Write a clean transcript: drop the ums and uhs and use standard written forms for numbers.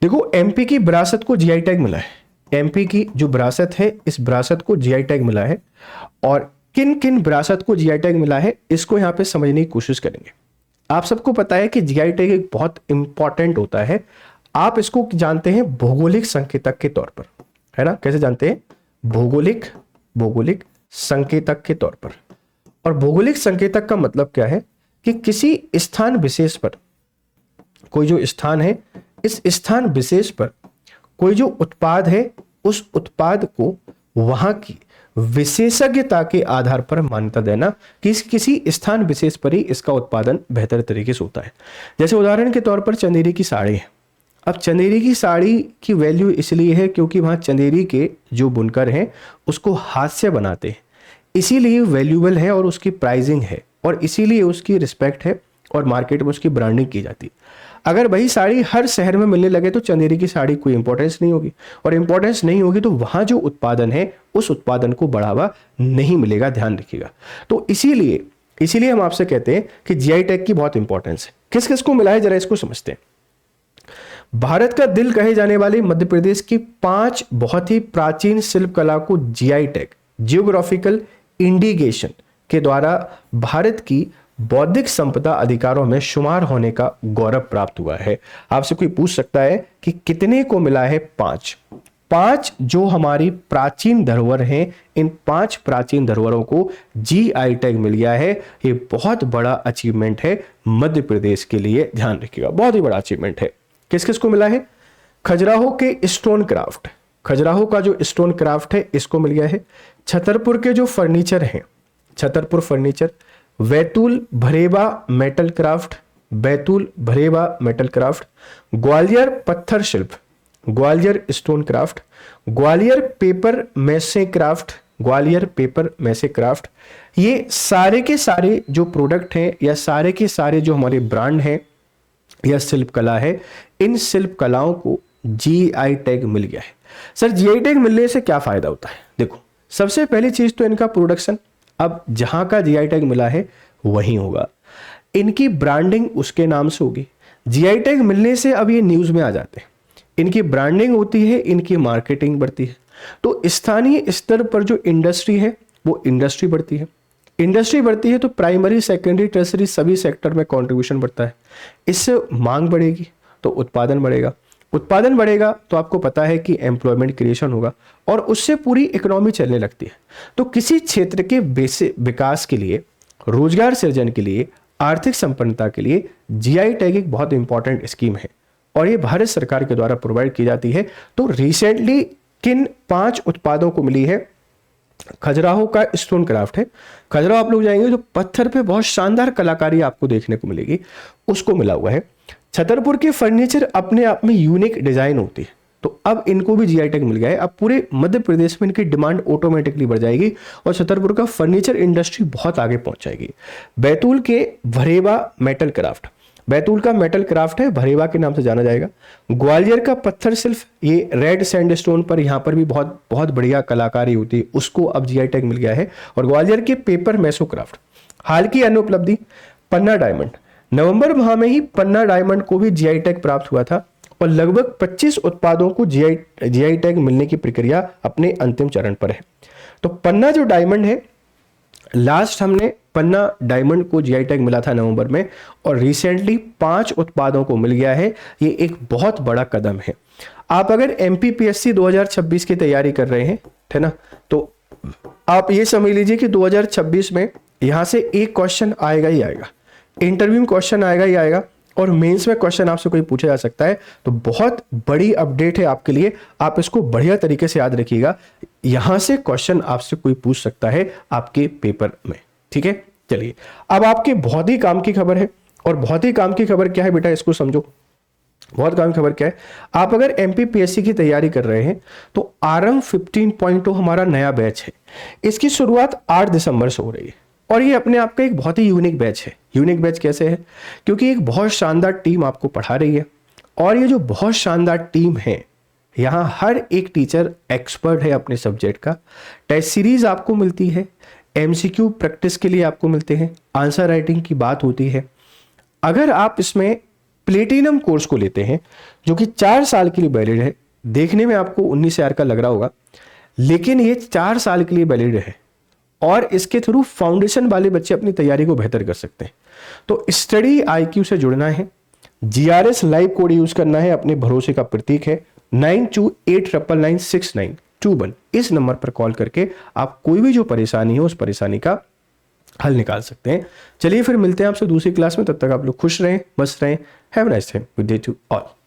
देखो, एमपी की विरासत को जीआई टैग मिला है। एमपी की जो विरासत है, इस विरासत को जीआई टैग मिला है। और किन किन विरासत को जीआई टैग मिला है, इसको यहां पे समझने की कोशिश करेंगे। आप सबको पता है कि जीआई टैग एक बहुत इंपॉर्टेंट होता है। आप इसको जानते हैं भौगोलिक संकेतक के तौर पर, है ना। कैसे जानते हैं? भौगोलिक भौगोलिक संकेतक के तौर पर। और भौगोलिक संकेतक का मतलब क्या है कि किसी स्थान विशेष पर, कोई जो स्थान है, इस स्थान विशेष पर कोई जो उत्पाद है, उस उत्पाद को वहां की विशेषज्ञता के आधार पर मान्यता देना कि किसी स्थान विशेष पर ही इसका उत्पादन बेहतर तरीके से होता है। जैसे उदाहरण के तौर पर चंदेरी की साड़ी है। अब चंदेरी की साड़ी की वैल्यू इसलिए है क्योंकि वहां चंदेरी के जो बुनकर हैं उसको हाथ से बनाते हैं, इसीलिए वैल्यूबल है और उसकी प्राइसिंग है और इसीलिए उसकी रिस्पेक्ट है और मार्केट में उसकी ब्रांडिंग की जाती है। अगर वही साड़ी हर शहर में मिलने लगे तो चंदेरी की साड़ी कोई इंपॉर्टेंस नहीं होगी, और इंपॉर्टेंस नहीं होगी तो वहां जो उत्पादन है उस उत्पादन को बढ़ावा नहीं मिलेगा, ध्यान रखिएगा। तो इसीलिए हम आपसे कहते हैं कि जीआई टैग की बहुत इंपॉर्टेंस है। किस किस को मिला है, जरा इसको समझते हैं। भारत का दिल कहे जाने वाले मध्य प्रदेश की 5 बहुत ही प्राचीन शिल्प कला को जीआई टैग, जियोग्राफिकल इंडिकेशन के द्वारा भारत की बौद्धिक संपदा अधिकारों में शुमार होने का गौरव प्राप्त हुआ है। आपसे कोई पूछ सकता है कि कितने को मिला है? 5 जो हमारी प्राचीन धरोहर हैं, इन 5 प्राचीन धरोहरों को जीआई टैग मिल गया है। ये बहुत बड़ा अचीवमेंट है मध्य प्रदेश के लिए, ध्यान रखिएगा, बहुत ही बड़ा अचीवमेंट है। किस किस को मिला है? खजुराहो के स्टोन क्राफ्ट, खजुराहो का जो स्टोन क्राफ्ट है इसको मिल गया है। छतरपुर के जो फर्नीचर हैं, Chhatarpur furniture, Betul Bharewa metal craft, Betul Bharewa metal craft, Gwalior पत्थर शिल्प, Gwalior stone craft, Gwalior paper mache craft, Gwalior paper mache craft. ये सारे के सारे जो प्रोडक्ट हैं या सारे के सारे जो हमारे ब्रांड हैं या शिल्प कला है, इन शिल्प कलाओं को जीआई टैग मिल गया है। सर जीआई टैग मिलने से क्या फायदा होता है? देखो, सबसे पहली चीज तो इनका प्रोडक्शन, अब जहां का जीआई टैग मिला है वहीं होगा, इनकी ब्रांडिंग उसके नाम से होगी। जीआई टैग मिलने से अब ये न्यूज में आ जाते हैं, इनकी ब्रांडिंग होती है, इनकी मार्केटिंग बढ़ती है, तो स्थानीय स्तर पर जो इंडस्ट्री है वो इंडस्ट्री बढ़ती है। इंडस्ट्री बढ़ती है तो प्राइमरी सेकेंडरी टर्सरी सभी सेक्टर में कंट्रीब्यूशन बढ़ता है। इससे मांग बढ़ेगी तो उत्पादन बढ़ेगा, उत्पादन बढ़ेगा तो आपको पता है कि एम्प्लॉयमेंट क्रिएशन होगा और उससे पूरी इकोनॉमी चलने लगती है। तो किसी क्षेत्र के विकास के लिए, रोजगार सृजन के लिए, आर्थिक संपन्नता के लिए जीआई टैग एक बहुत इंपॉर्टेंट स्कीम है और ये भारत सरकार के द्वारा प्रोवाइड की जाती है। तो रिसेंटली किन 5 उत्पादों को मिली है? खजुराहो का स्टोन क्राफ्ट है, खजुराहो आप लोग जाएंगे तो पत्थर पे बहुत शानदार कलाकारी आपको देखने को मिलेगी, उसको मिला हुआ है। छतरपुर के फर्नीचर अपने आप में यूनिक डिजाइन होती है, तो अब इनको भी जीआई टैग मिल गया है। अब पूरे मध्य प्रदेश में इनकी डिमांड ऑटोमेटिकली बढ़ जाएगी और छतरपुर का फर्नीचर इंडस्ट्री बहुत आगे पहुंच जाएगी। बैतूल के भरेबा मेटल क्राफ्ट, बैतूल का मेटल क्राफ्ट है, भरेवा के नाम से जाना जाएगा। ग्वालियर का पत्थर शिल्प, ये रेड सैंडस्टोन पर यहाँ पर भी बहुत बहुत बढ़िया कलाकारी होती है, उसको अब जीआई टैग मिल गया है। और ग्वालियर के पेपर मैसो क्राफ्ट। हाल की अन्य उपलब्धि पन्ना डायमंड, नवंबर माह में ही पन्ना डायमंड को भी जीआई टैग प्राप्त हुआ था और लगभग 25 उत्पादों को जीआई टैग मिलने की प्रक्रिया अपने अंतिम चरण पर है। तो पन्ना जो डायमंड है, लास्ट हमने पन्ना डायमंड को जीआई टैग मिला था नवंबर में और रिसेंटली 5 उत्पादों को मिल गया है। ये एक बहुत बड़ा कदम है। आप अगर एमपीपीएससी 2026 की तैयारी कर रहे हैं, है ना, तो आप ये समझ लीजिए कि 2026 में यहां से एक क्वेश्चन आएगा ही आएगा, इंटरव्यू में क्वेश्चन आएगा ही आएगा और मेंस में क्वेश्चन आपसे कोई पूछा जा सकता है। तो बहुत बड़ी अपडेट है आपके लिए, आप इसको बढ़िया तरीके से याद रखिएगा। यहां से क्वेश्चन आपसे कोई पूछ सकता है आपके पेपर में, ठीक है। चलिए, अब आपके बहुत ही काम की खबर है, और बहुत ही काम की खबर क्या है बेटा, इसको समझो। बहुत काम की खबर क्या है? आप अगर एमपीपीएससी की तैयारी कर रहे हैं तो आरंभ 15.0 हमारा नया बैच है। इसकी शुरुआत 8 दिसंबर से हो रही है और ये अपने आप का एक बहुत ही यूनिक बैच है। यूनिक बैच कैसे है? क्योंकि एक बहुत शानदार टीम आपको पढ़ा रही है और ये जो बहुत शानदार टीम है, यहाँ हर एक टीचर एक्सपर्ट है अपने सब्जेक्ट का। टेस्ट सीरीज आपको मिलती है, एमसीक्यू प्रैक्टिस के लिए आपको मिलते हैं, आंसर राइटिंग की बात होती है। अगर आप इसमें प्लेटिनम कोर्स को लेते हैं जो कि 4 साल के लिए वैलिड है, देखने में आपको 19,000 का लग रहा होगा, लेकिन ये 4 साल के लिए वैलिड है और इसके थ्रू फाउंडेशन वाले बच्चे अपनी तैयारी को बेहतर कर सकते हैं। तो स्टडी IQ से जुड़ना है, GRS लाइव कोड यूज करना है, अपने भरोसे का प्रतीक है 9289996921। इस नंबर पर कॉल करके आप कोई भी जो परेशानी हो उस परेशानी का हल निकाल सकते हैं। चलिए फिर मिलते हैं आपसे दूसरी क्लास में, तब तक आप लोग खुश रहें, मस्त रहें। Have a nice day, good day to all.